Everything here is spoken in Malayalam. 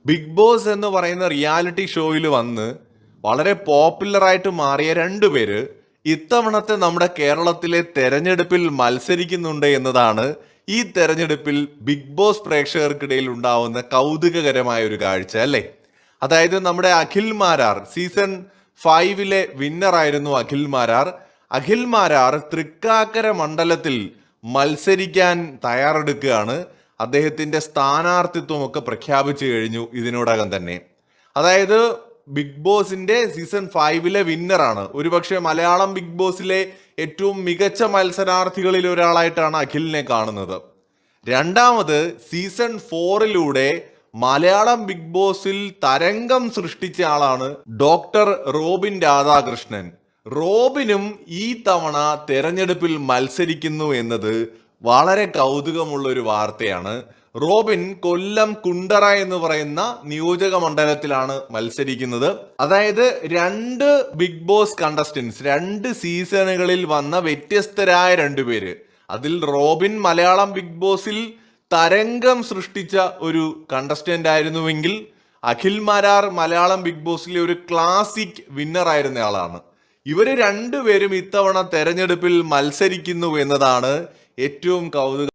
ബിഗ് ബോസ് എന്ന് പറയുന്ന റിയാലിറ്റി ഷോയിൽ വന്ന് വളരെ പോപ്പുലറായിട്ട് മാറിയ രണ്ടുപേര് ഇത്തവണത്തെ നമ്മുടെ കേരളത്തിലെ തെരഞ്ഞെടുപ്പിൽ മത്സരിക്കുന്നുണ്ട് എന്നതാണ് ഈ തെരഞ്ഞെടുപ്പിൽ ബിഗ് ബോസ് പ്രേക്ഷകർക്കിടയിൽ ഉണ്ടാവുന്ന കൗതുകകരമായ ഒരു കാഴ്ച അല്ലേ. അതായത് നമ്മുടെ അഖിൽ മാരാർ സീസൺ 5 വിന്നറായിരുന്നു അഖിൽ മാരാർ. അഖിൽ മാരാർ തൃക്കാക്കര മണ്ഡലത്തിൽ മത്സരിക്കാൻ തയ്യാറെടുക്കുകയാണ്. അദ്ദേഹത്തിന്റെ സ്ഥാനാർത്ഥിത്വം ഒക്കെ പ്രഖ്യാപിച്ചു കഴിഞ്ഞു ഇതിനോടകം തന്നെ. അതായത് ബിഗ് ബോസിന്റെ സീസൺ 5 വിന്നറാണ്. ഒരുപക്ഷെ മലയാളം ബിഗ് ബോസിലെ ഏറ്റവും മികച്ച മത്സരാർത്ഥികളിൽ ഒരാളായിട്ടാണ് അഖിലിനെ കാണുന്നത്. രണ്ടാമത് സീസൺ 4 മലയാളം ബിഗ് ബോസിൽ തരംഗം സൃഷ്ടിച്ച ആളാണ് ഡോക്ടർ റോബിൻ രാധാകൃഷ്ണൻ. റോബിനും ഈ തവണ തെരഞ്ഞെടുപ്പിൽ മത്സരിക്കുന്നു എന്നത് വളരെ കൗതുകമുള്ള ഒരു വാർത്തയാണ്. റോബിൻ കൊല്ലം കുണ്ടറ എന്ന് പറയുന്ന നിയോജക മണ്ഡലത്തിലാണ് മത്സരിക്കുന്നത്. അതായത് രണ്ട് ബിഗ് ബോസ് കണ്ടസ്റ്റൻസ്, 2 സീസണുകളിൽ വന്ന വ്യത്യസ്തരായ രണ്ടുപേര്. അതിൽ റോബിൻ മലയാളം ബിഗ് ബോസിൽ തരംഗം സൃഷ്ടിച്ച ഒരു കണ്ടസ്റ്റന്റ് ആയിരുന്നുവെങ്കിൽ അഖിൽ മാരാർ മലയാളം ബിഗ് ബോസിലെ ഒരു ക്ലാസിക് വിന്നർ ആയിരുന്ന ആളാണ്. ഇവര് രണ്ടുപേരും ഇത്തവണ തെരഞ്ഞെടുപ്പിൽ മത്സരിക്കുന്നു എന്നതാണ് ഏറ്റവും കൗതുകം.